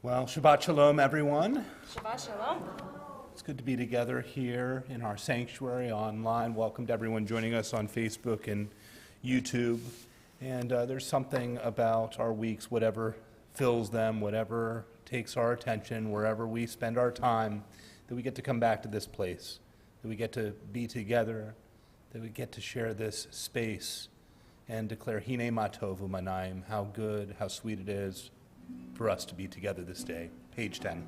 Well, Shabbat Shalom, everyone. Shabbat Shalom. It's good to be together here in our sanctuary online. Welcome to everyone joining us on Facebook and YouTube. And there's something about our weeks, whatever fills them, whatever takes our attention, wherever we spend our time, that we get to come back to this place, that we get to be together, that we get to share this space and declare Hine ma tovu manayim, how good, how sweet it is for us to be together this day. Page 10.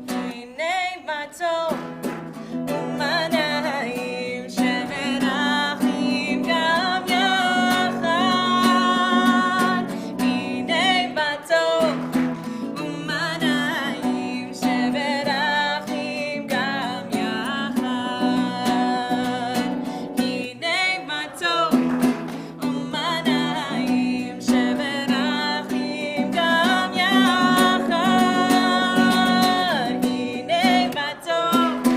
Hine ma tovu manayim shemerachim gam yachad. Hine ma tovu manayim shemerachim gam yachad. Hine ma tovu manayim shemerachim gam yachad. Hine ma tovu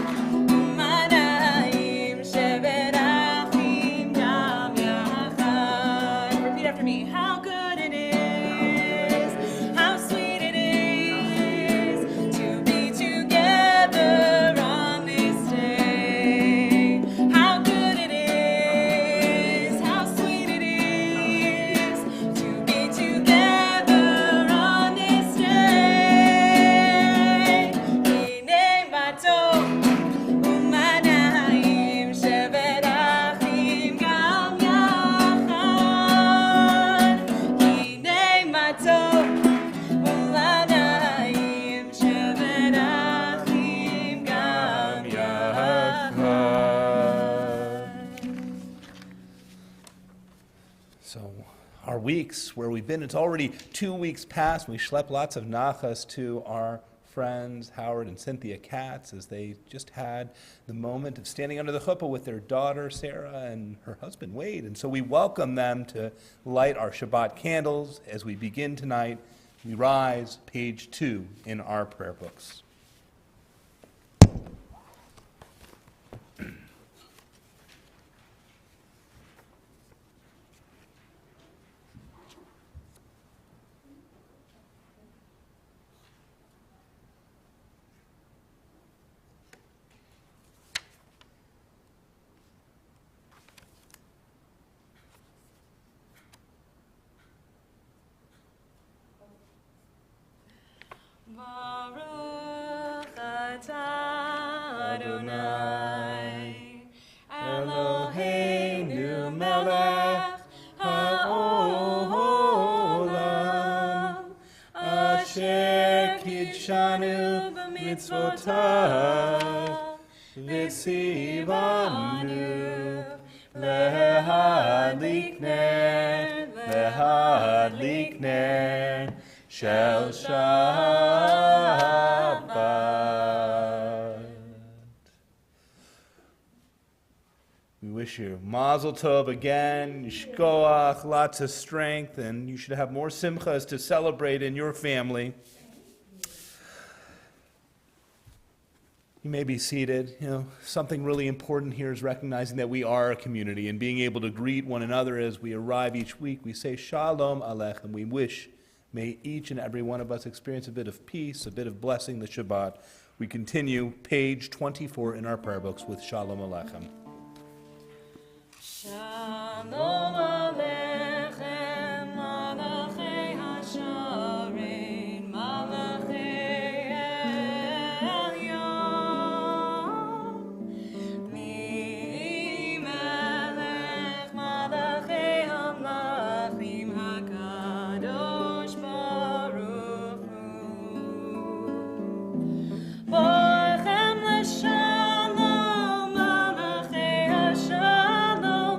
manayim shemerachim gam yachad. Repeat after me. How good it is, how sweet it is to be together on this day. How good it is, how sweet it is to be together on this day. Hine ma tovu manayim shemerachim gam yachad. Hine ma tovu manayim shemerachim gam yachad. So our weeks where we've been, it's already 2 weeks past. We schlepp lots of nachas to our friends, Howard and Cynthia Katz, as they just had the moment of standing under the chuppah with their daughter, Sarah, and her husband, Wade. And so we welcome them to light our Shabbat candles as we begin tonight. We rise, page 2 in our prayer books. Baruch atah Adonai Eloheinu melech haolam asher kidshanu b'mitzvotav v'tzivanu lehadlik ner shel Shabbat. We wish you Mazel Tov again, Yishkoach, lots of strength, and you should have more simchas to celebrate in your family. You may be seated. Something really important here is recognizing that we are a community and being able to greet one another as we arrive each week. We say Shalom Aleichem. We wish may each and every one of us experience a bit of peace, a bit of blessing the Shabbat. We continue page 24 in our prayer books with Shalom Aleichem. Shalom Aleichem, Malachei Hasharein, Malachei Elyon, Melech Malachei Hamlachim HaKadosh Baruch Hu. Borchem l'shalom, Malachei Hashalom,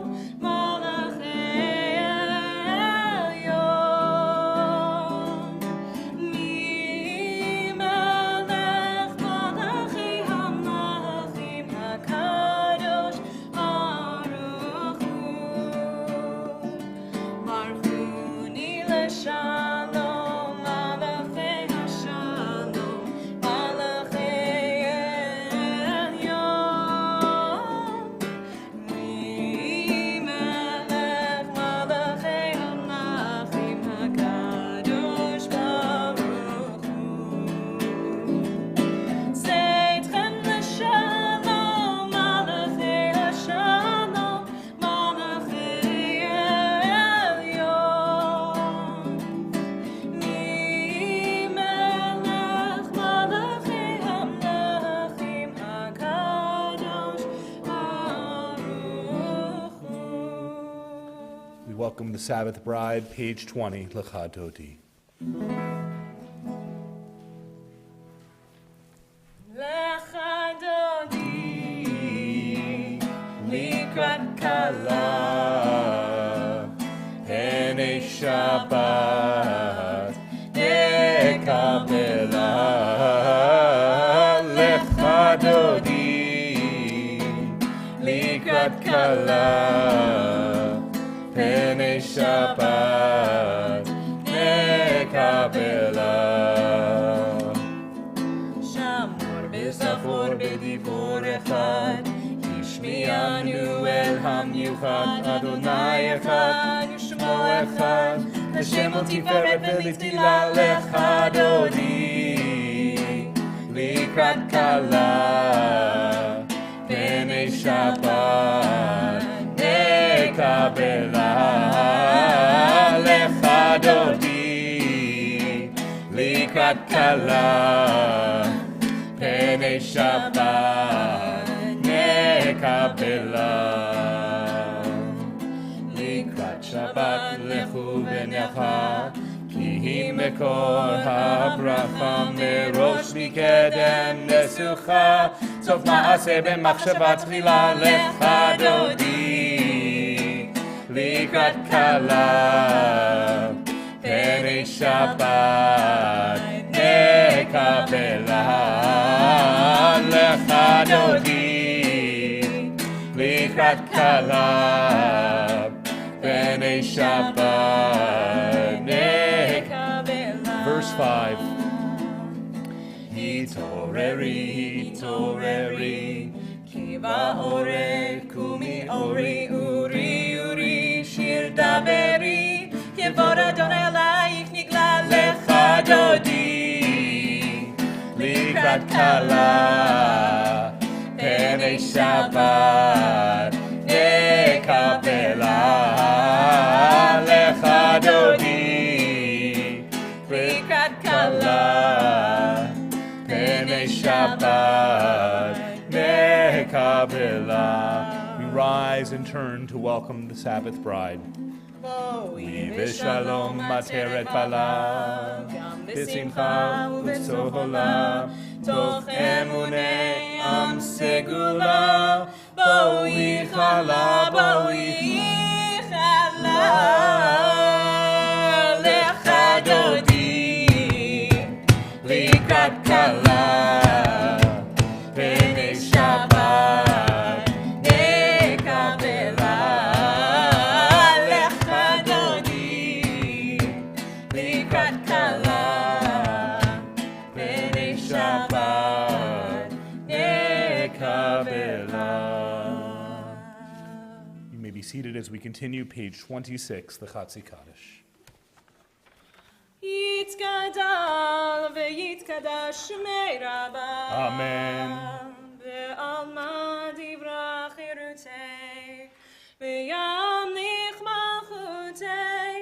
welcome the Sabbath Bride, page 20, Lecha Dodi. Lecha Dodi, Likrat Kala, Pene Shabbat, Nekabela, Lecha Dodi, Likrat Kala, Pene Shabbat, Nekabela. Shamor b'zachor b'dibor echad, Yishmianu el hamiuchad, Adonai echad, Yishmo echad, Hashem ol tiferet v'liftila lecha Dodi, Likrat Kala, Pene Shabbat, Nekabela, Lecha Dodi, Likrat Kala, Pene Shabbat, Nekabela. Likrat Shabbat lechu v'necha, ki hi mekor habracha, merosh mikedem nesucha, sof ma'aseh b'machshavat tchila, lecha Dodi, Likrat Kala, Pene Shabbat, Nekabela, Lecha Dodi, Likrat Kala, Pene Shabbat, Nekabela. Verse 5. Hitoreri, hitoreri, Kiva ore, kumi ori, uri, uri, shir daveri, Kevod Adonai alaich nigla lecha Dodi, Likrat Kala, Pene Shabbat, Nekabela, Lecha Dodi, Likrat Kala, Pene Shabbat, Nekabela. We rise and turn to welcome the Sabbath Bride. Boi V'shalom materet bala, b'simcha u'b'sohola, toch emunei am segula, boi chala, lecha Dodi, Likrat Kala, Pene Shabbat, Nekabela, Lecha Dodi, Likrat Kala, Pene Shabbat, Nekabela. You may be seated as we continue, page 26, the Chatzi Kaddish. Yitkadal v'yitkadash shmei Rabbi. Amen. Ve'alma divrach irutei, ve'yamlich malchutei,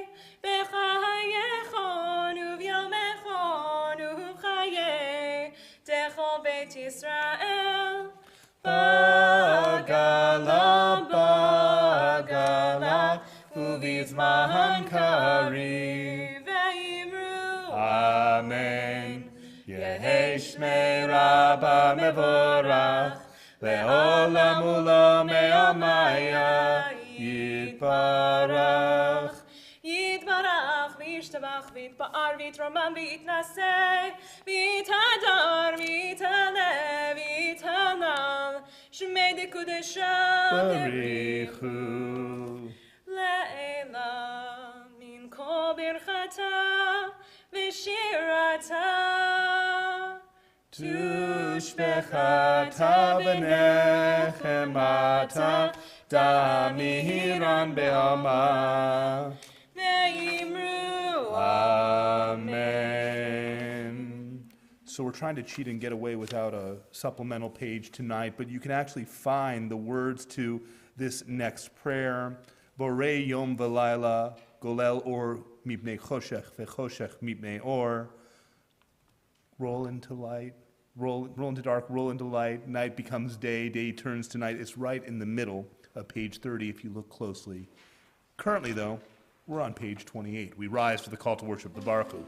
v'chayechon u'vyomechon u'chayei, techol beit Yisrael. Bagala, bagala, uvizman karim. Amen. Yehi shmei Rabba mevorach, le'olam u'lam me'amaya, yitbarach. Yitbarach, v'yishtabach, v'yitba'ar, v'yitromam, v'yitnaseh, v'yithadar, v'yitalev, v'yithalal, shmei dekudesha Barichu. le'ela, min kol birchata, v'shirata. Tushbechata v'nechemata, damiran be'ama. Ve'yimru. Amen. So we're trying to cheat and get away without a supplemental page tonight, but you can actually find the words to this next prayer. Borei yom v'layla, golel or mipnei choshech, v'choshech mipnei or. Roll into light, roll into dark, roll into light. Night becomes day, day turns to night. It's right in the middle of page 30 if you look closely. Currently, though, we're on page 28. We rise to the call to worship, the Baruch Hu.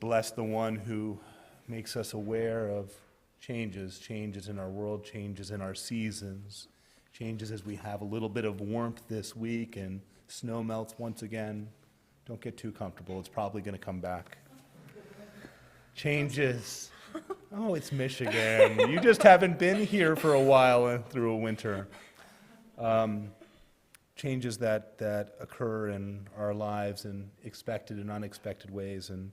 Bless the one who makes us aware of changes in our world, changes in our seasons, changes as we have a little bit of warmth this week and snow melts once again. Don't get too comfortable. It's probably going to come back. Changes. Oh, it's Michigan. You just haven't been here for a while through a winter. Changes that occur in our lives in expected and unexpected ways. And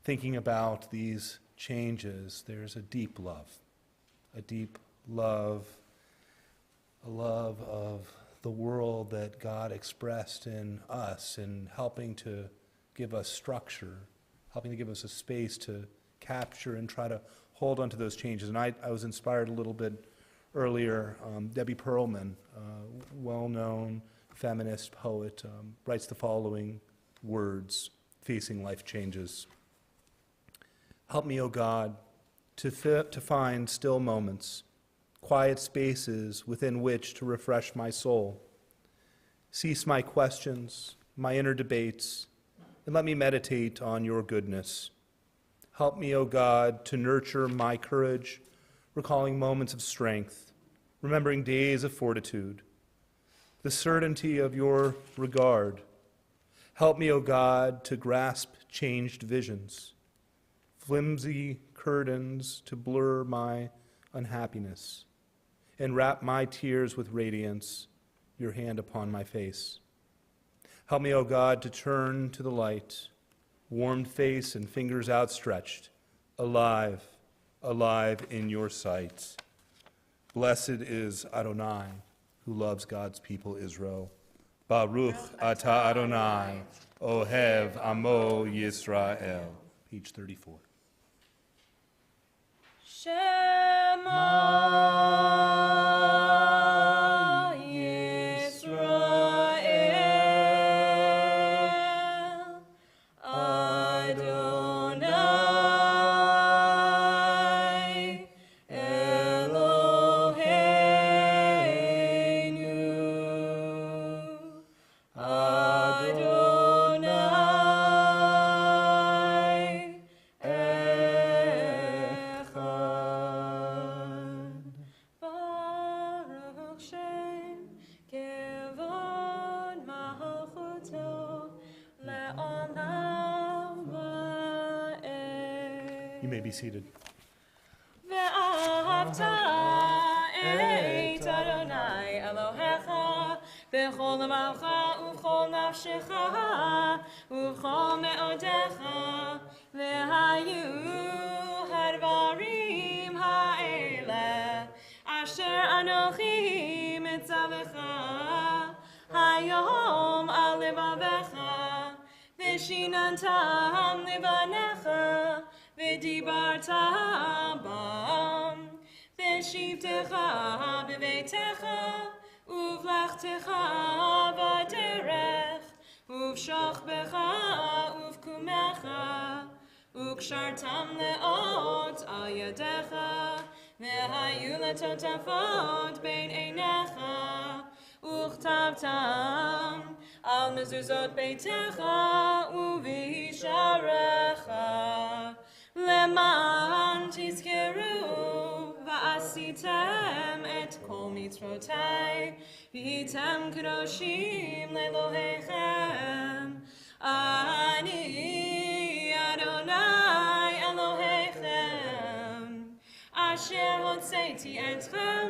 thinking about these changes, there's a deep love, a love of the world that God expressed in us and helping to give us structure, helping to give us a space to capture and try to hold on to those changes. And I was inspired a little bit earlier. Debbie Perlman, well-known feminist poet, writes the following words, facing life changes. Help me, O God, to find still moments, quiet spaces within which to refresh my soul. Cease my questions, my inner debates, and let me meditate on your goodness. Help me, O God, to nurture my courage, recalling moments of strength, remembering days of fortitude, the certainty of your regard. Help me, O God, to grasp changed visions, flimsy curtains to blur my unhappiness, and wrap my tears with radiance, your hand upon my face. Help me, O God, to turn to the light, warmed face and fingers outstretched, alive in your sight. Blessed is Adonai, who loves God's people Israel. Baruch atah Adonai, ohev amo Yisrael. Page 34. Shema Yisrael, Adonai Eloheinu, Adonai You may be seated. ואהבת את אדוני אלוהיך בכל לבבך ובכל נפשך ובכל מאודיך והיו הדברים האלה אשר אנוכי מצווך היום על לבביך ושיננתם לבניך ודיברת בם, ושבתך בביתך, ובלכתך בדרך, ובשוכבך ובקומך, וקשרתם לאות על ידיך, והיו לטוטפות בין עיניך, וכתבתם על מזוזות ביתך ובשעריך. למען תזכרו ועשיתם את כל מצוותי והייתם קדושים לאלוהיכם. אני אדוני אלוהיכם אשר הוצאתי אתכם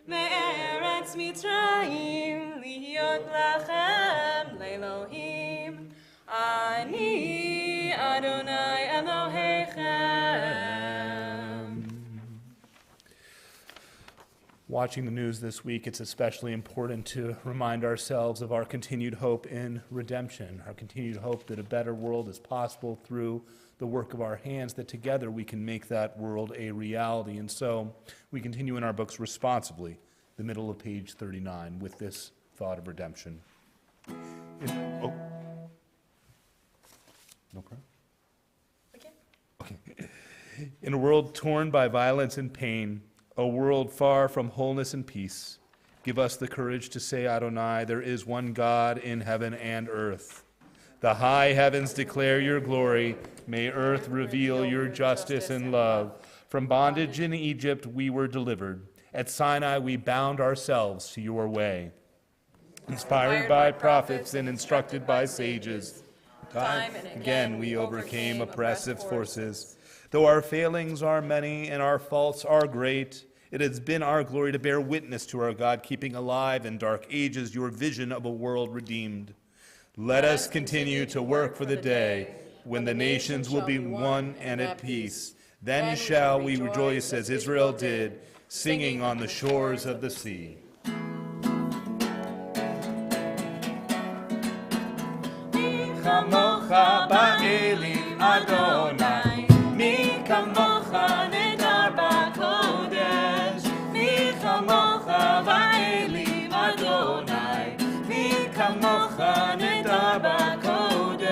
מארץ מצרים להיות לכם לאלוהים. אני אדוני אלוהיכם. Watching the news this week, it's especially important to remind ourselves of our continued hope in redemption, our continued hope that a better world is possible through the work of our hands, that together we can make that world a reality. And so we continue in our books responsibly, the middle of page 39, with this thought of redemption. No problem? Okay. In a world torn by violence and pain, a world far from wholeness and peace, give us the courage to say, Adonai, there is one God in heaven and earth. The high heavens declare your glory. May earth reveal your justice and love. From bondage in Egypt we were delivered. At Sinai we bound ourselves to your way. Inspired by prophets and instructed by sages, time and again we overcame oppressive forces. Though our failings are many and our faults are great, it has been our glory to bear witness to our God, keeping alive in dark ages your vision of a world redeemed. Let us continue to work for the day when the nations will be one and at peace. Then shall we rejoice as Israel did, singing on the shores of the sea. כמוך באלים אדוני, מי כמוך נדר בקודש, מי כמוך באלים אדוני, מי כמוך נדר בקודש.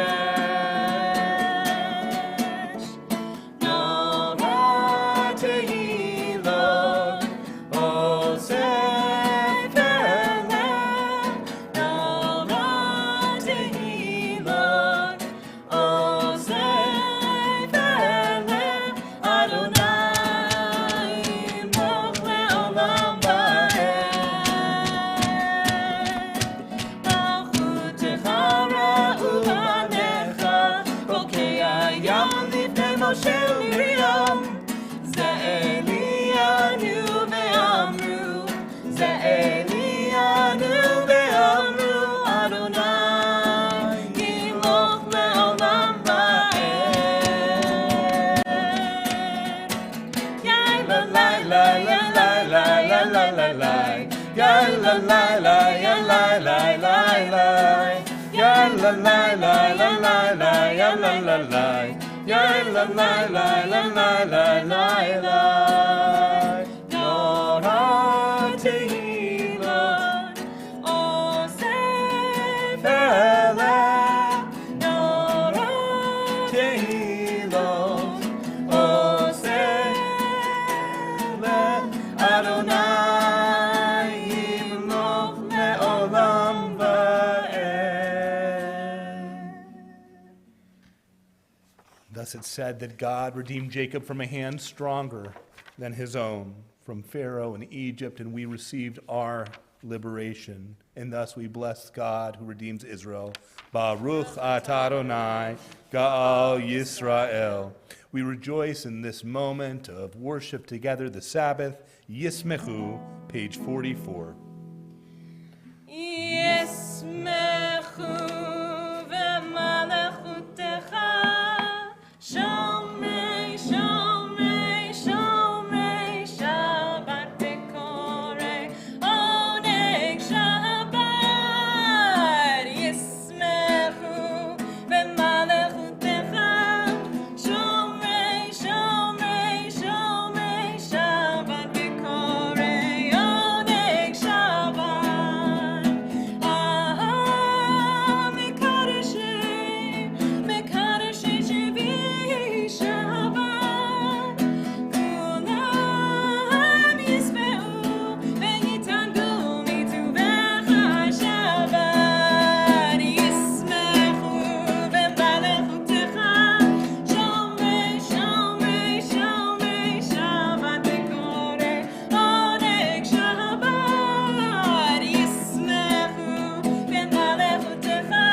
נורא תהילות עושה Thus it said that God redeemed Jacob from a hand stronger than his own, from Pharaoh and Egypt, and we received our liberation. And thus we bless God who redeems Israel. Baruch atah Adonai, Ga'al Yisrael. We rejoice in this moment of worship together, the Sabbath. Yismechu, page 44. Yismechu v'malechutecha Shomrei, Shomrei, Shomrei Shabbat Bekorei Oneg Shabbat Yismechu v'malechutecha Shomrei, Shomrei, Shomrei Shabbat Bekorei Oneg Shabbat Mekadeshei, Mekadeshei Shvi Shabbat Kulam yismeu v'yitangu mituvecha Shabbat Yismechu v'malechutecha Shomrei, Shomrei, Shomrei Shabbat Bekorei Oneg Shabbat Yismechu v'malechutecha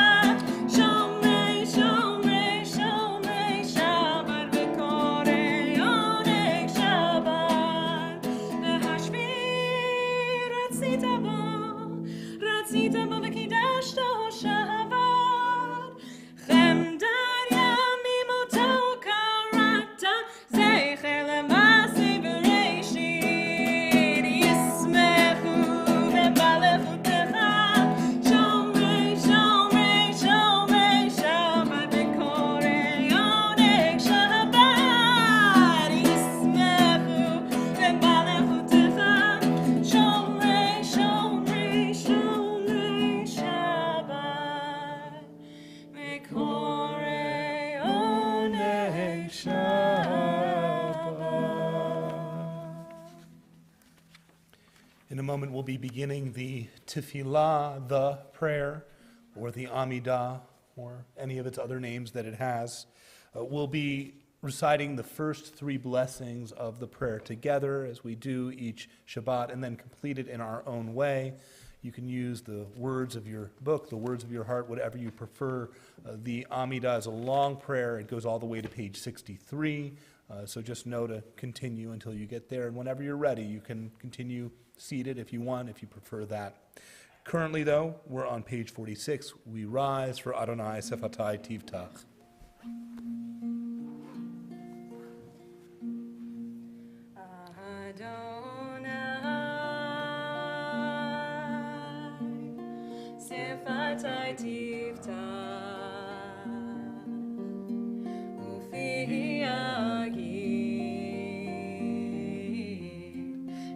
Shomrei, Shomrei, Shomrei Shabbat Bekorei Oneg Shabbat V'hashvi ratzita bo v'kidashto Shabbat Chemdar yamim oto karata Zeicher lema'aseh Bereshit Yismechu v'malechutecha Shomrei, Shomrei, Shomrei Shabbat Bekorei Oneg Shabbat Yismechu v'malechutecha Shomrei, Shomrei, Shomrei Shabbat Bekorei Oneg Shabbat. In a moment, we'll be beginning the tefillah, the prayer, or the Amidah, or any of its other names that it has. We'll be reciting the first three blessings of the prayer together as we do each Shabbat, and then complete it in our own way. You can use the words of your book, the words of your heart, whatever you prefer. The Amidah is a long prayer. It goes all the way to page 63. So just know to continue until you get there. And whenever you're ready, you can continue seated if you want, if you prefer that. Currently, though, we're on page 46. We rise for Adonai Sefatai Tivtach. Adonai Sefatai Tiftach Ufi Yagid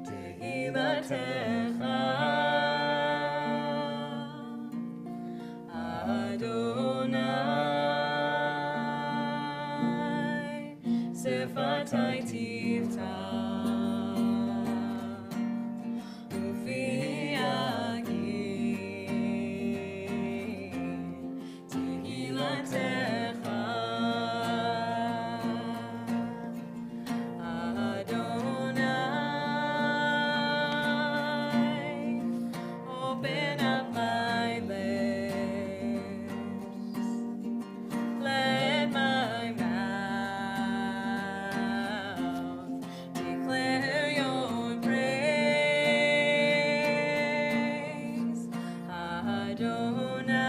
Tehilatecha Adonai Sefatai Tiftach Ufi Yagid Tehilatecha Adonai open up my lips, let my mouth declare your praise. Adonai,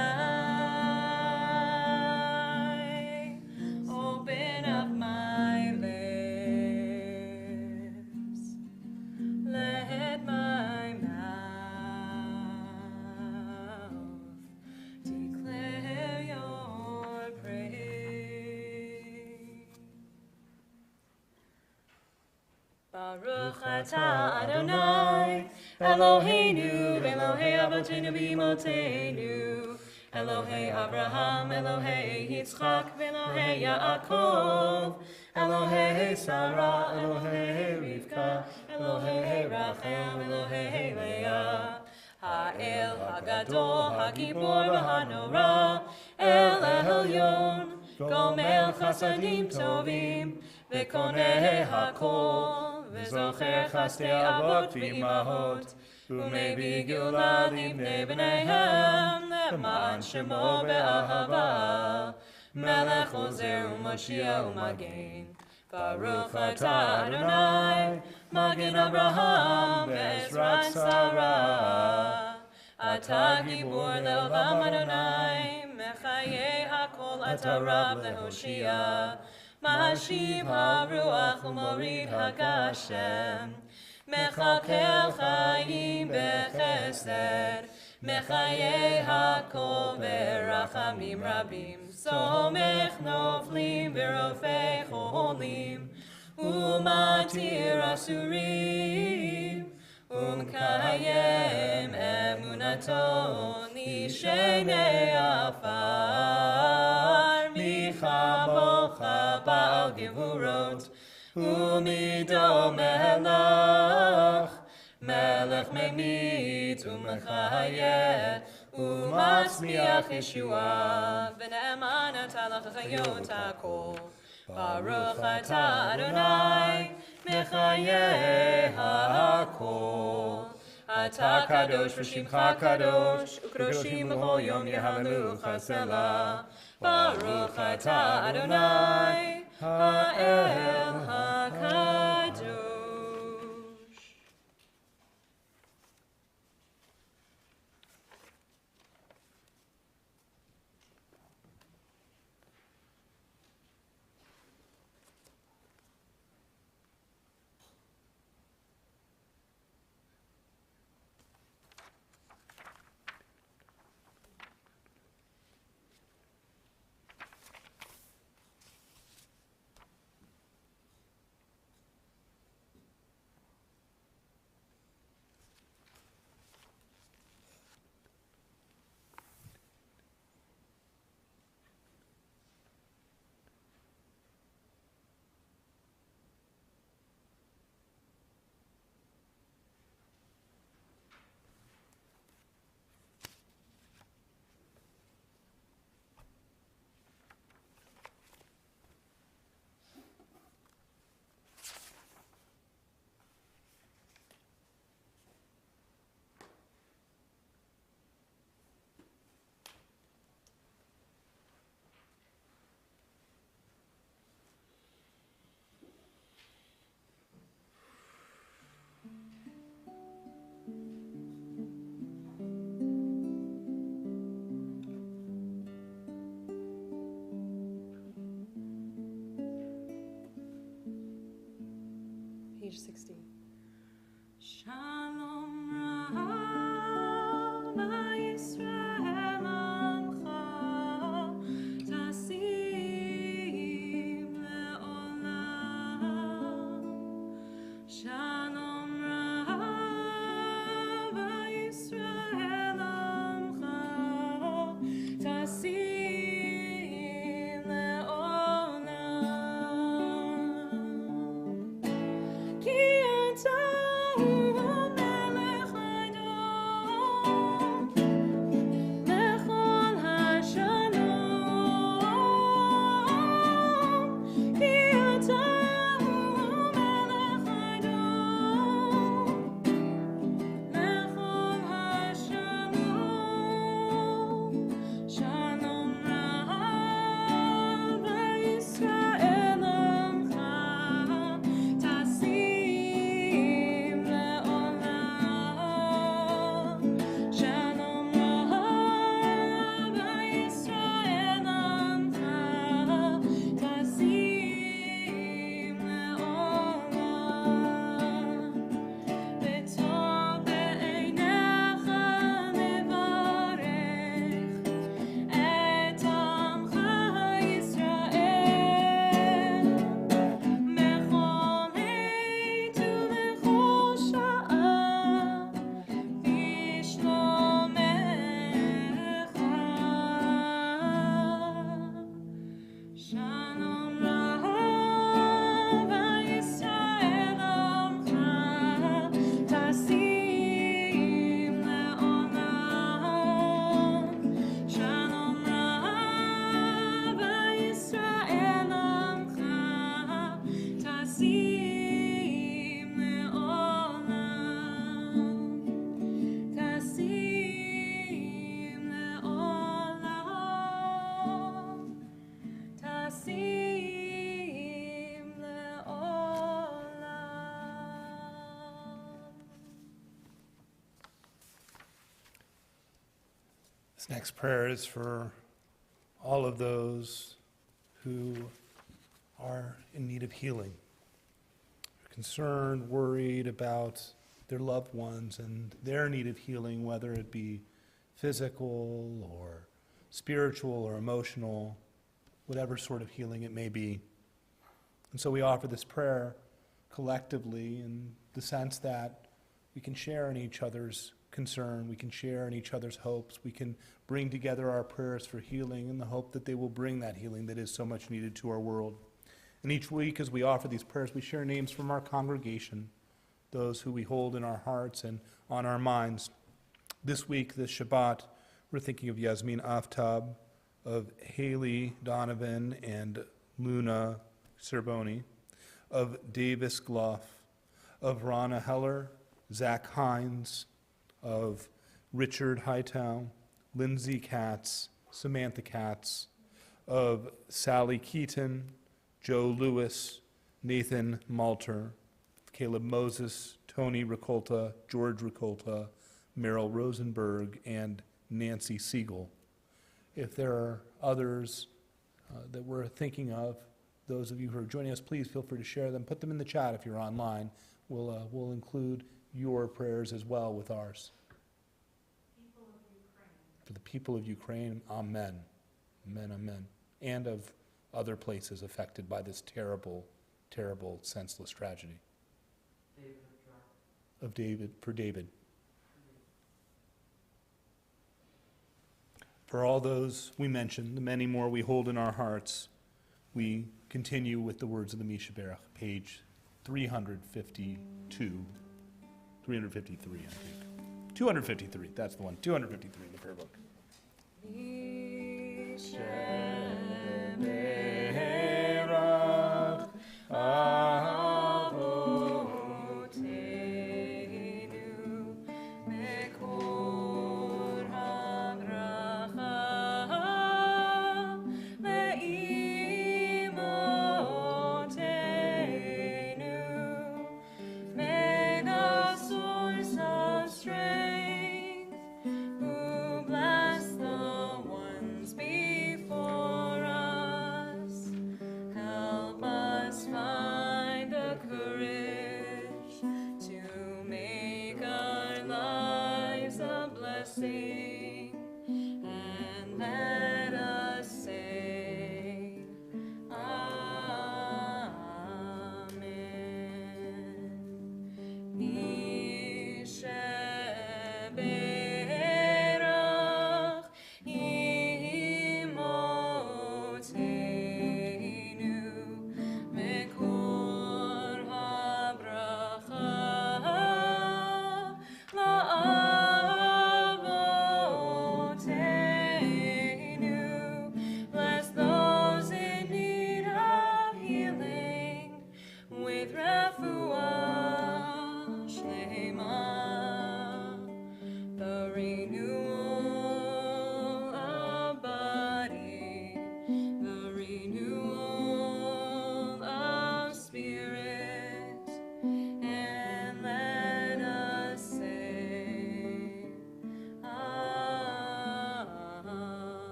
open up my lips, let my mouth declare your praise. Baruch atah Adonai, Eloheinu, Elohei Avotenu v'Imotenu, Elohei Abraham, Elohei Yitzchak, Elohei Yaakov, Elohei Sarah, Elohei Rivka, Elohei Rachel, Elohei Leah, Ha'el Hagadol, Hagibor v'Hanora, El Elyon, Gomel Chasadim Tovim, V'koneh Hakol, V'zocher Chasdei Avot v'Imahot, U'mevi Geulah Libnei B'neihem, Le'man Shemo Be'ahava, Melech Ozer U'Mashiach U'Magen, Baruch atah Adonai, Magen Abraham, Be'ezrat Sarah. Atah Gibor le'olam Adonai, Mechaye hakol atah Rab lehoshia. Mahashiv haruach u'morid hagashem. Mechakel chayim bechesed, Mechaye hakol berachamim rabim. Somech noflim berofei cholim, Umatir asurim, Umkayem emunato nishenei afar. Michamocha ba'al gevurot, Umido melech, Melech memit umechayeh, Umatzmiach Yeshua, V'ne'eman atah l'chayot hakol. Baruch atah Adonai, Mechayeh hakol. Atah kadosh v'shimcha kadosh, Ukroshim l'chol yom yehalucha selah. Baruch atah Adonai, Ha'el HaKadosh. Page 60. Shalom Rabbi Yisrael Amcha Tasim Le'olam. Shalom Rabbi Yisrael Amcha Tasim. See This next prayer is for all of those who are in need of healing, concerned, worried about their loved ones and their need of healing, whether it be physical or spiritual or emotional, whatever sort of healing it may be. And so we offer this prayer collectively in the sense that we can share in each other's concern, we can share in each other's hopes, we can bring together our prayers for healing in the hope that they will bring that healing that is so much needed to our world. And each week as we offer these prayers, we share names from our congregation, those who we hold in our hearts and on our minds. This week, this Shabbat, we're thinking of Yasmin Aftab, of Haley Donovan and Luna Cerboni, of Davis Gloff, of Rana Heller, Zach Hines, of Richard Hightown, Lindsay Katz, Samantha Katz, of Sally Keaton, Joe Lewis, Nathan Malter, Caleb Moses, Tony Ricolta, George Ricolta, Merrill Rosenberg, and Nancy Siegel. If there are others that we're thinking of, those of you who are joining us, please feel free to share them. Put them in the chat if you're online. We'll include your prayers as well with ours. For the people of Ukraine, amen. Amen, amen. And of other places affected by this terrible, terrible, senseless tragedy. For David. For all those we mentioned, the many more we hold in our hearts, we continue with the words of the Mishaberach, page 352, 353, I think. 253, that's the one, 253 in the prayer book.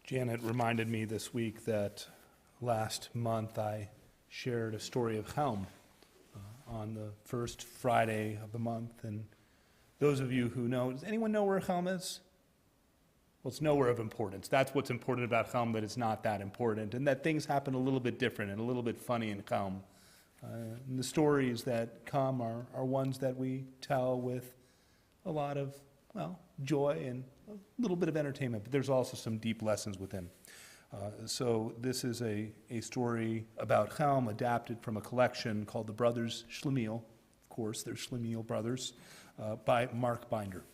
Janet reminded me this week that last month I shared a story of Helm on the first Friday of the month. And those of you who know, does anyone know where Helm is? Well, it's nowhere of importance. That's what's important about Helm, that it's not that important, and that things happen a little bit different and a little bit funny in Helm. And the stories that come are ones that we tell with a lot of, well, joy and a little bit of entertainment, but there's also some deep lessons within. So this is a story about Helm, adapted from a collection called The Brothers Schlemiel. Of course, they're Schlemiel brothers, by Mark Binder.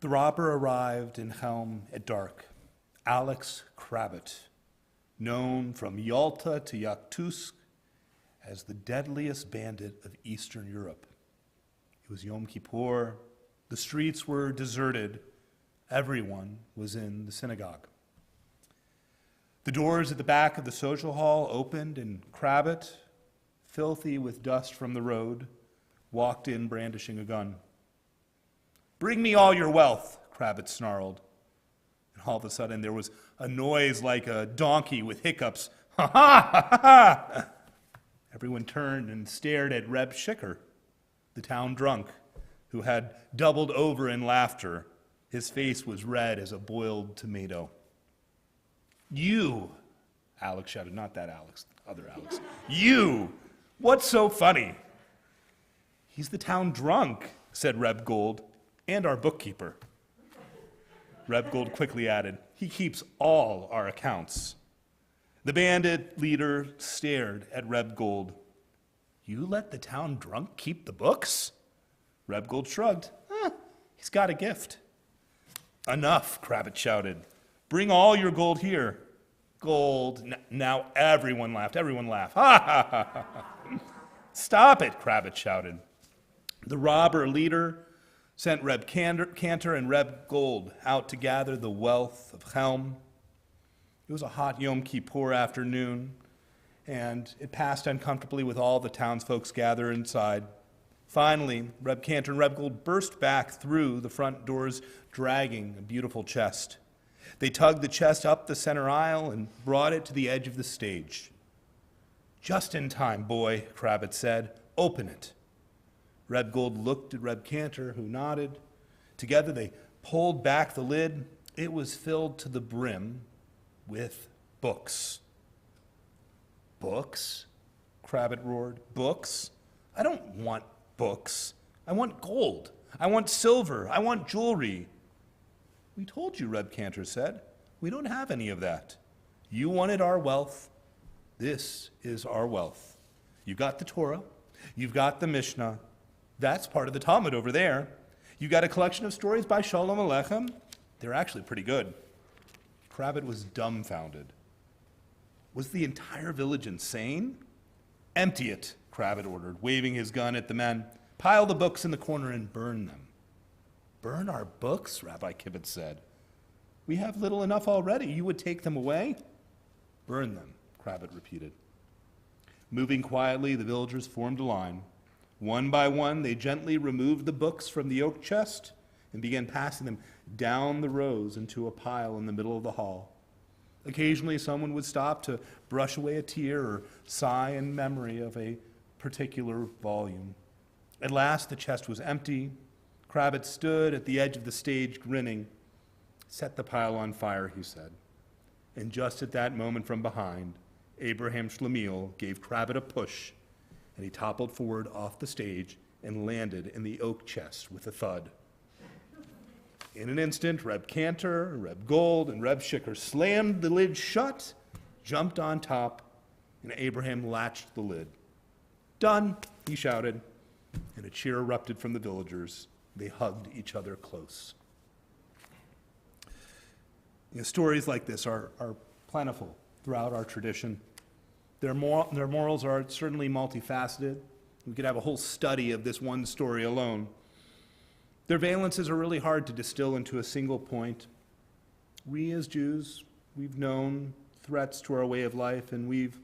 The robber arrived in Helm at dark. Alex Krabbit, known from Yalta to Yakutsk as the deadliest bandit of Eastern Europe. It was Yom Kippur. The streets were deserted, Everyone was in the synagogue. The doors at the back of the social hall opened, and Krabbit, filthy with dust from the road, walked in brandishing a gun. "Bring me all your wealth," Krabbit snarled. And all of a sudden there was a noise like a donkey with hiccups. "Ha ha ha ha!" Everyone turned and stared at Reb Shicker, the town drunk, who had doubled over in laughter. His face was red as a boiled tomato. "You," Alex shouted, not that Alex, other Alex. "You! What's so funny?" "He's the town drunk," said Reb Gold, "and our bookkeeper." Reb Gold quickly added, "He keeps all our accounts." The bandit leader stared at Reb Gold. "You let the town drunk keep the books?" Reb Gold shrugged. He's got a gift." "Enough," Krabbit shouted. "Bring all your gold here." "Gold." Now everyone laughed. Everyone laughed. "Ha ha ha ha." "Stop it," Krabbit shouted. The robber leader sent Reb Cantor and Reb Gold out to gather the wealth of Chelm. It was a hot Yom Kippur afternoon, and it passed uncomfortably with all the townsfolk gathered inside. Finally, Reb Cantor and Reb Gold burst back through the front doors, dragging a beautiful chest. They tugged the chest up the center aisle and brought it to the edge of the stage. "Just in time, boy," Krabbit said. "Open it." Reb Gold looked at Reb Cantor, who nodded. Together they pulled back the lid. It was filled to the brim with books. "Books?" Krabbit roared. "Books? I don't want books. I want gold. I want silver. I want jewelry." "We told you," Reb Cantor said. "We don't have any of that. You wanted our wealth. This is our wealth. You've got the Torah. You've got the Mishnah. That's part of the Talmud over there. You've got a collection of stories by Shalom Aleichem. They're actually pretty good." Krabbit was dumbfounded. Was the entire village insane? "Empty it," Krabbit ordered, waving his gun at the men. "Pile the books in the corner and burn them." "Burn our books?" Rabbi Kibbutz said. "We have little enough already. You would take them away?" "Burn them," Krabbit repeated. Moving quietly, the villagers formed a line. One by one, they gently removed the books from the oak chest and began passing them down the rows into a pile in the middle of the hall. Occasionally, someone would stop to brush away a tear or sigh in memory of a particular volume. At last, the chest was empty. Krabbit stood at the edge of the stage, grinning. "Set the pile on fire," he said. And just at that moment from behind, Abraham Schlemiel gave Krabbit a push, and he toppled forward off the stage and landed in the oak chest with a thud. In an instant, Reb Cantor, Reb Gold, and Reb Shicker slammed the lid shut, jumped on top, and Abraham latched the lid. "Done," he shouted, and a cheer erupted from the villagers. They hugged each other close. Stories like this are plentiful throughout our tradition. Their morals are certainly multifaceted. We could have a whole study of this one story alone. Their valences are really hard to distill into a single point. We as Jews, we've known threats to our way of life, and we've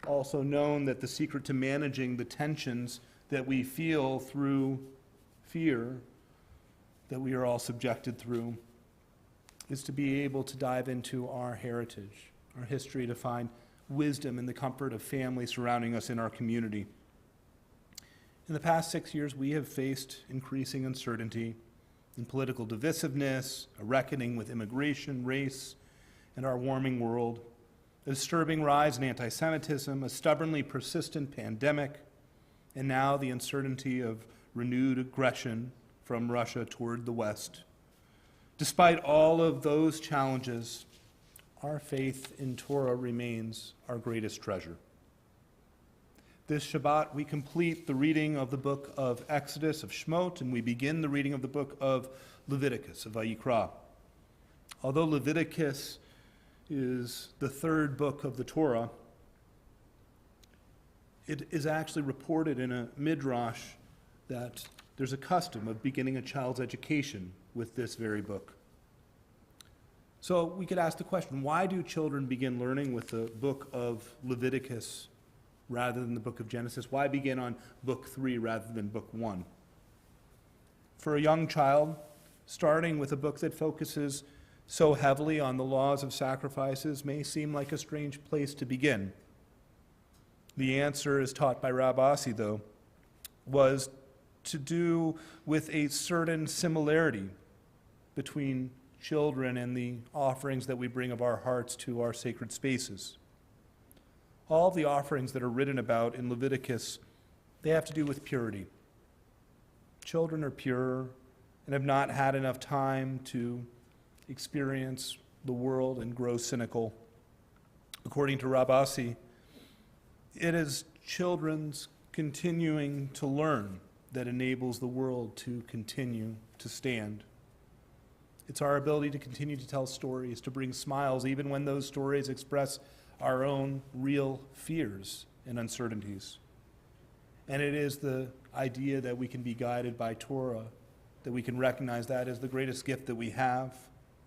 also known that the secret to managing the tensions that we feel through fear that we are all subjected through is to be able to dive into our heritage, our history, to find wisdom in the comfort of family surrounding us in our community. In the past 6 years, we have faced increasing uncertainty and political divisiveness, a reckoning with immigration, race, and our warming world, a disturbing rise in anti-Semitism, a stubbornly persistent pandemic, and now the uncertainty of renewed aggression from Russia toward the West. Despite all of those challenges, our faith in Torah remains our greatest treasure. This Shabbat, we complete the reading of the book of Exodus, of Shemot, and we begin the reading of the book of Leviticus, of Vayikra. Although Leviticus is the third book of the Torah, it is actually reported in a midrash that there's a custom of beginning a child's education with this very book. So we could ask the question, why do children begin learning with the book of Leviticus rather than the book of Genesis? Why begin on book 3 rather than book 1? For a young child, starting with a book that focuses so heavily on the laws of sacrifices may seem like a strange place to begin. The answer, as taught by Rabbi, though, was to do with a certain similarity between children and the offerings that we bring of our hearts to our sacred spaces. All the offerings that are written about in Leviticus, they have to do with purity. Children are pure and have not had enough time to experience the world and grow cynical. According to Rabbi, it is children's continuing to learn that enables the world to continue to stand. It's our ability to continue to tell stories, to bring smiles, even when those stories express our own real fears and uncertainties. And it is the idea that we can be guided by Torah, that we can recognize that as the greatest gift that we have,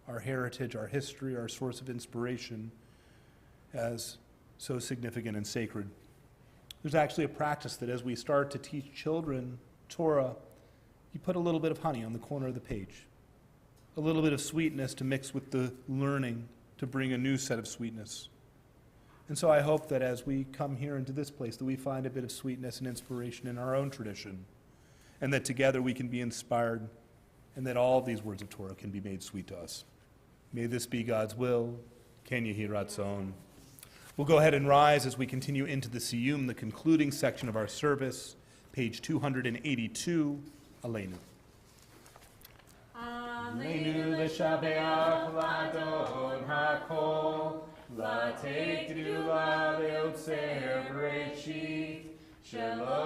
our heritage, our history, our source of inspiration, as so significant and sacred. There's actually a practice that as we start to teach children Torah, you put a little bit of honey on the corner of the page, a little bit of sweetness to mix with the learning to bring a new set of sweetness. And so I hope that as we come here into this place, that we find a bit of sweetness and inspiration in our own tradition, and that together we can be inspired, and that all of these words of Torah can be made sweet to us. May this be God's will. Ken Yehi Ratzon. We'll go ahead and rise as we continue into the Siyum, the concluding section of our service, page 282, Aleinu. Aleinu l'shabeach l'adon hakol, l'teit gdula le'otzer b'reshit, shelo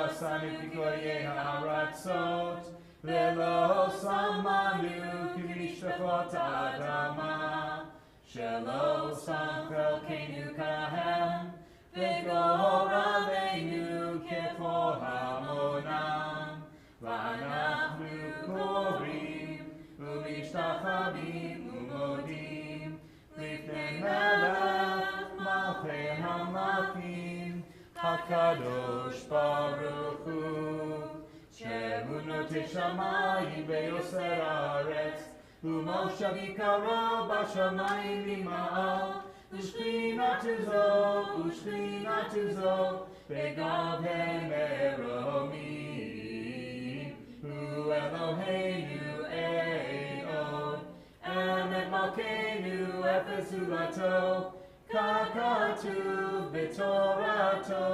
asanu k'goyei ha'aratzot, ve'lo samanu k'mishpachot adama, shelo samchel keinu kahem, ve'gor aleinu kefo hamonam, v'anachnu korim, u'mishtachavim u'modim, lifnei melech malchei hamalchim, hakadosh baruch hu, she'emunot shamayim ve'yoser haaretz, u'moshav yikaro b'shamayim v'ma'al, u'shchinatu zo, begav meromim, hu Eloheinu ein od, emet malkeinu efes ulato, kakatuv b'torato,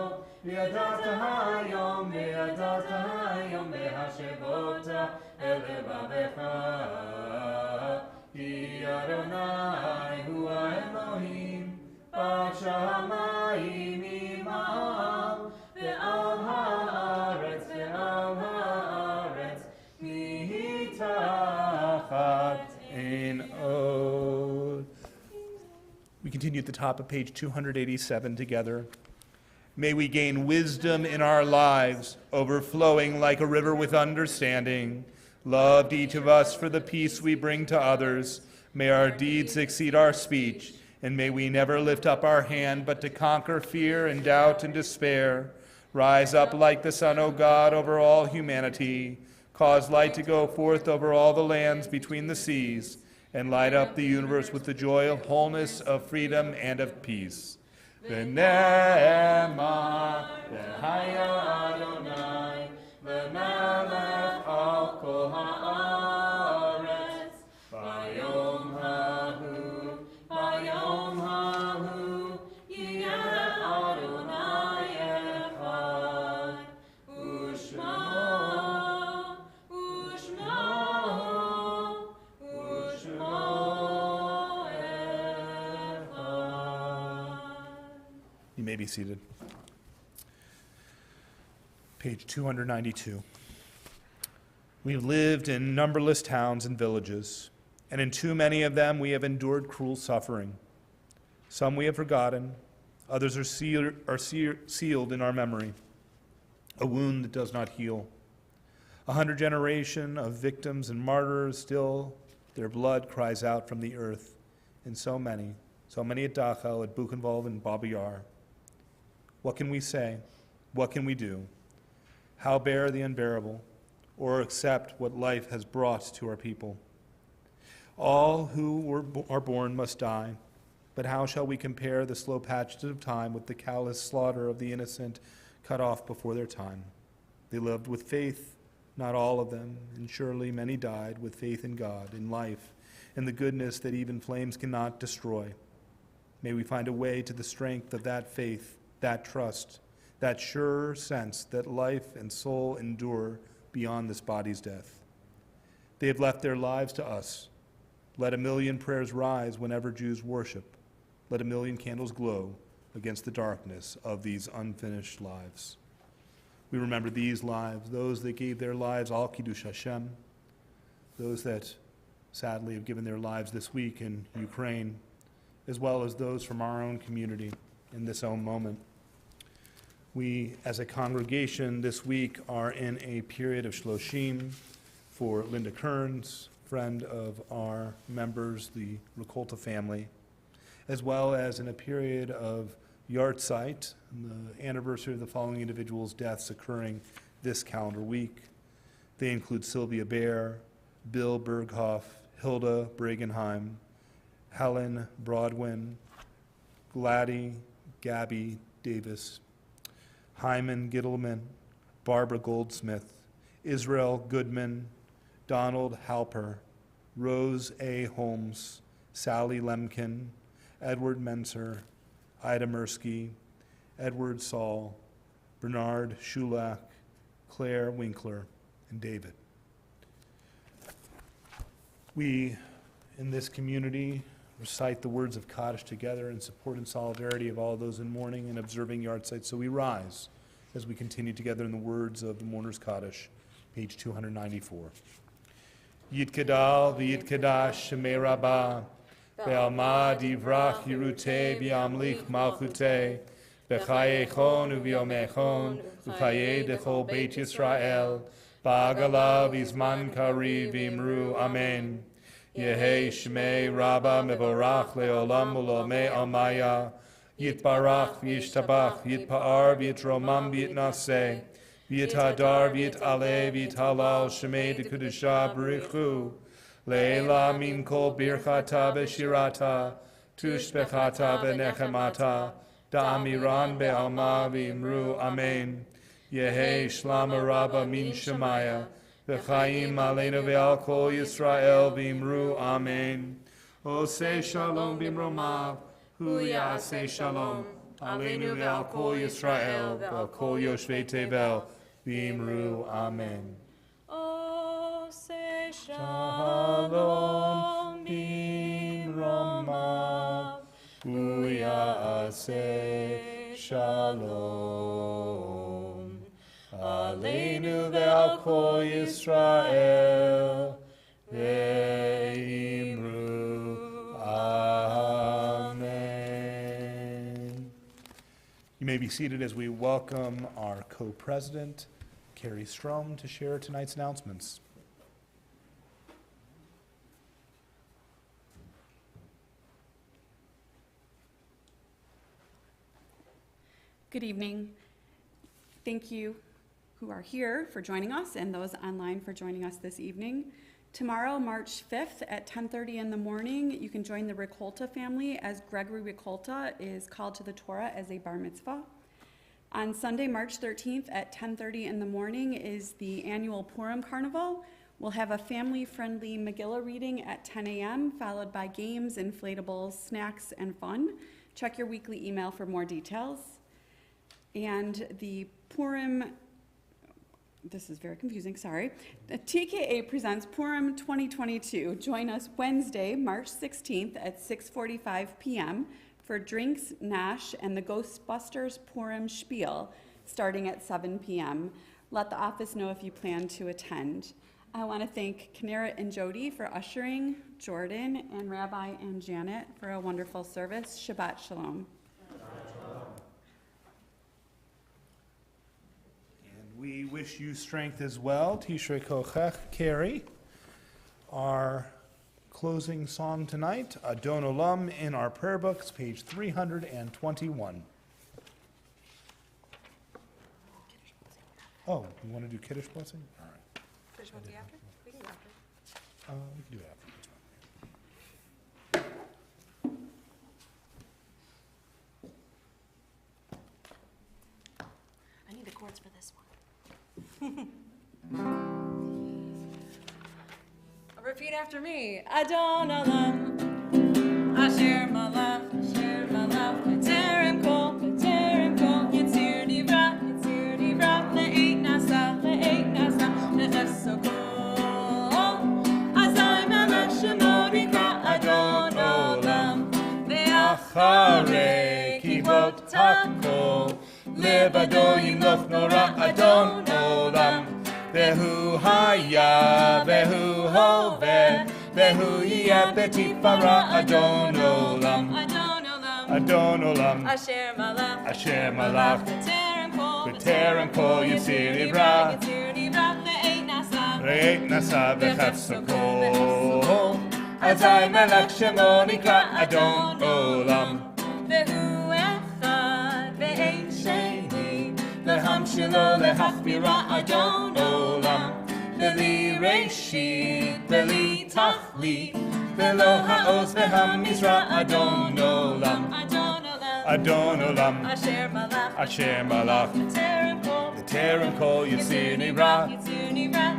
v'yadata hayom v'hashevota el levavecha, ki Adonai hu Elohim, b'shamayim imam, ve'al haaretz mitachat ein od. We continue at the top of page 287 together. May we gain wisdom in our lives, overflowing like a river with understanding. Loved each of us for the peace we bring to others. May our deeds exceed our speech, and may we never lift up our hand but to conquer fear and doubt and despair. Rise up like the sun, O God, over all humanity. Cause light to go forth over all the lands between the seas, and light up the universe with the joy of wholeness, of freedom, and of peace. V'ne'emar v'haya Adonai v'melech al kol ha'aretz v'yom hahu yireh Adonai echad u'shmo You may be seated. Page 292. We have lived in numberless towns and villages, and in too many of them we have endured cruel suffering. Some we have forgotten, others are sealed in our memory, a wound that does not heal. 100 generations of victims and martyrs, still their blood cries out from the earth. and so many at Dachau, at Buchenwald, and Babi Yar. What can we say? What can we do? How bear the unbearable, or accept what life has brought to our people? All who are born must die, but how shall we compare the slow passage of time with the callous slaughter of the innocent cut off before their time? They lived with faith, not all of them, and surely many died with faith in God, in life, in the goodness that even flames cannot destroy. May we find a way to the strength of that faith, that trust, that sure sense that life and soul endure beyond this body's death. They have left their lives to us. Let a million prayers rise whenever Jews worship. Let a million candles glow against the darkness of these unfinished lives. We remember these lives, those that gave their lives al Kiddush Hashem, those that sadly have given their lives this week in Ukraine, as well as those from our own community in this own moment. We, as a congregation this week, are in a period of Shloshim for Linda Kearns, friend of our members, the Ricolta family, as well as in a period of Yartzeit, the anniversary of the following individuals' deaths occurring this calendar week. They include Sylvia Baer, Bill Berghoff, Hilda Bregenheim, Helen Broadwin, Gladys Gabby Davis, Hyman Gittleman, Barbara Goldsmith, Israel Goodman, Donald Halper, Rose A. Holmes, Sally Lemkin, Edward Menser, Ida Mirsky, Edward Saul, Bernard Schulach, Claire Winkler, and David. We, in this community, recite the words of Kaddish together in support and solidarity of all those in mourning and observing Yartzeit. So we rise as we continue together in the words of the Mourner's Kaddish, page 294. Yitkadal v'yitkadash shemei Rabbah, ve'alma divrach yirutei v'yamlich malchutei, v'chayechon u'v'yomechon, u'chayei dechol Beit Yisrael, ba'agala v'izman kari v'imru amen. Yehei shmei Rabbah mevorach le'olam u'lomei almaya, yitbarach v'yishtabach, yitpa'ar v'yitromam v'yitnaseh, v'yithadar v'yit'aleh v'yithalal shmei dekudusha b'richu, le'ela min kol birchata v'shirata, tushbechata v'nechemata, da'amiran be'alma v'imru amen. Yehei shlama Rabbah min shemaya, v'chaim aleinu ve'al kol Yisrael v'imru amen. Oseh shalom b'imromav, hu ya'aseh shalom, aleinu ve'al kol Yisrael ve'al kol yoshvei tevel v'imru amen. Oseh shalom b'imromav, hu ya'aseh shalom, aleinu ve'al kol Yisrael ve'imru amen. You may be seated as we welcome our co-president, Carrie Strom, to share tonight's announcements. Good evening. Thank you who are here for joining us and those online for joining us this evening. Tomorrow, March 5th at 10:30 in the morning, you can join the Ricolta family as Gregory Ricolta is called to the Torah as a bar mitzvah. On Sunday, March 13th at 10:30 in the morning is the annual Purim Carnival. We'll have a family-friendly Megillah reading at 10 a.m., followed by games, inflatables, snacks, and fun. Check your weekly email for more details. And the Purim, this is very confusing, sorry. The TKA presents Purim 2022. Join us Wednesday, March 16th at 6:45 p.m. for drinks, Nash, and the Ghostbusters Purim Spiel, starting at 7 p.m. Let the office know if you plan to attend. I want to thank Kinneret and Jody for ushering, Jordan and Rabbi and Janet for a wonderful service. Shabbat Shalom. We wish you strength as well. Tishrei Kochech, Carrie. Our closing song tonight, Adon Olam, in our prayer books, page 321. Oh, you want to do Kiddush blessing? All right. Kiddush blessing after? We can go after. We can do it after. I need the chords for this one. Repeat after me. Adon Olam, Asher Malach, B'terem Kol, Yitzir Divra, Le'eit Nasa, Le'eso Kol. Azai Melech Shemo Nikra Adon Olam, Ve'acharei kivot hakol, Levado yimloch nora Adon Olam. Vehu haya, vehu hoveh, vehu yeh betifara Adon Olam. Adon Olam, Asher Malach, B'terem kol, Yitzir Divra, Le'eit Nasa, V'chefso Kol. Azai Melech Shemo Nikra Adon Olam. Vehu echad, ve'ein sheni, Lehamshilo lehachbira Adon Olam. Beli Reshit, Beli Tachlit, Velo Ha'oz veHaMizra Adon Olam. Adon Olam, Asher Malach, Malach, B'terem kol, Yitzir Divra,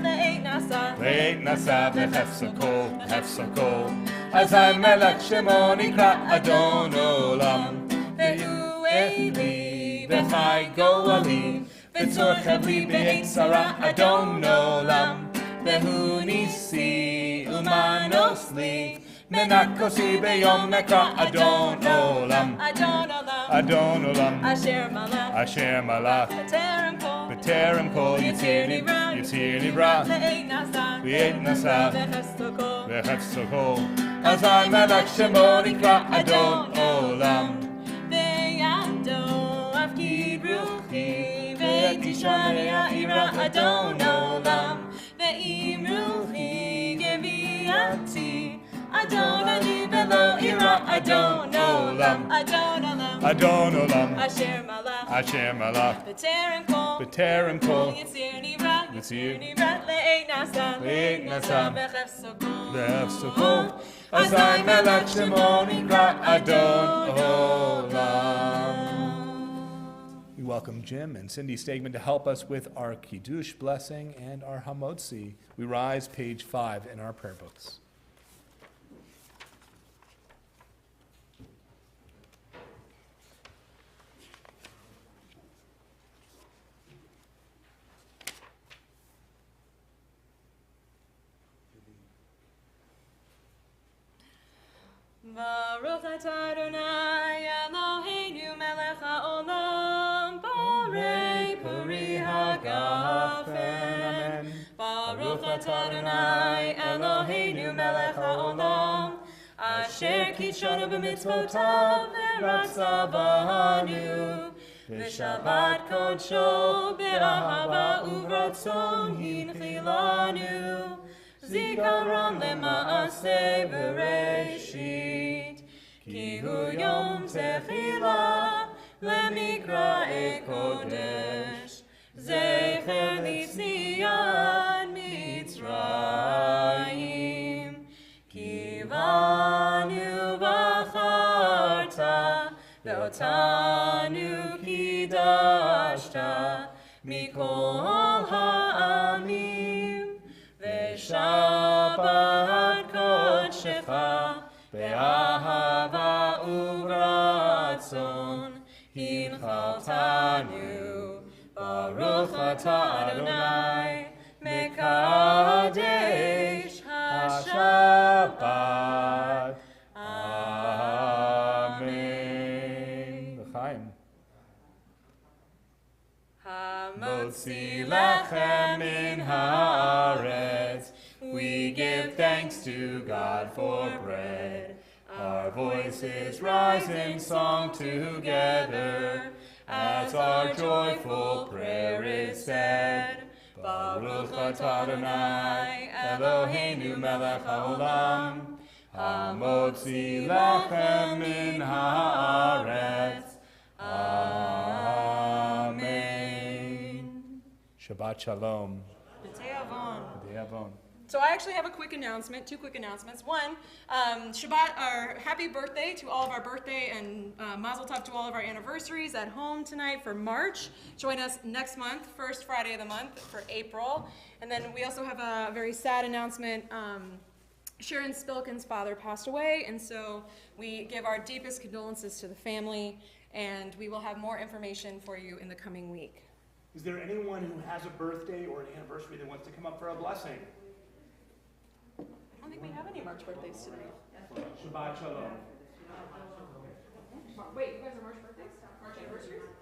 Le'eit Nasa, V'chefso Kol. Azai Melech Shemo Nikra Adon Olam. Vehu Eli, V'chai Goali, V'tzor Chavli B'eit Sara Adon Olam. Vehu Nisi, Umanosli, Menakosi B'yom Mekra Adon Olam. Adon Olam, Asher Malach, B'terem kol, Yitzir Divra, Le'eit Nasa, V'chefso Kol. Azai Melech Shemo Nikra Adon Olam. Ve'yado Avkid Ruchi, Ve'tishamei Ha'ira Adon Olam. Ve'im Ruchi Geviati, Adon Ani Velo Ira Adon Olam. Adon Olam, Asher Malach, B'terem kol, Yitzir Divra, Le'eit Nasa, V'chefso Kol. Azai Melech Shemo Nikra Adon Olam. We welcome Jim and Cindy Stegman to help us with our Kiddush blessing and our Hamotzi. We rise, page 5 in our prayer books. Baruch atah Adonai Eloheinu melech haolam, borei puri hagafen. Baruch atah Adonai Eloheinu melech haolam, asher kitshonu b'mitzvotav v'ratza banu, v'shabbat kodsho be'ahava uvratzon hinchilanu. Zikaron lema'aseh bereshit, ki hu yom techila lemikra'e kodesh, zecher litziat Mitzrayim. Ki banu bacharta, ve'otanu kidashta, mikol ha'amim. Shabbat kodshecha, be'ahava uvratzon, hinchaltanu. Baruch atah Adonai, mekadesh haShabbat. Amen. L'chaim. Hamotzi lachem min haaretz. We give thanks to God for bread. Our voices rise in song together as our joyful prayer is said. Baruch atah Adonai Eloheinu melech haolam, Hamotzi lechem min haaretz. Amen. Shabbat Shalom. B'te'avon. So I actually have a quick announcement, two quick announcements. One, Shabbat, or happy birthday to all of our birthday and Mazel Tov to all of our anniversaries at home tonight for March. Join us next month, first Friday of the month for April. And then we also have a very sad announcement. Sharon Spilkin's father passed away, and so we give our deepest condolences to the family, and we will have more information for you in the coming week. Is there anyone who has a birthday or an anniversary that wants to come up for a blessing? I don't think we have any March birthdays today. Shabbat Shalom. Wait, you guys are March birthdays? March anniversaries?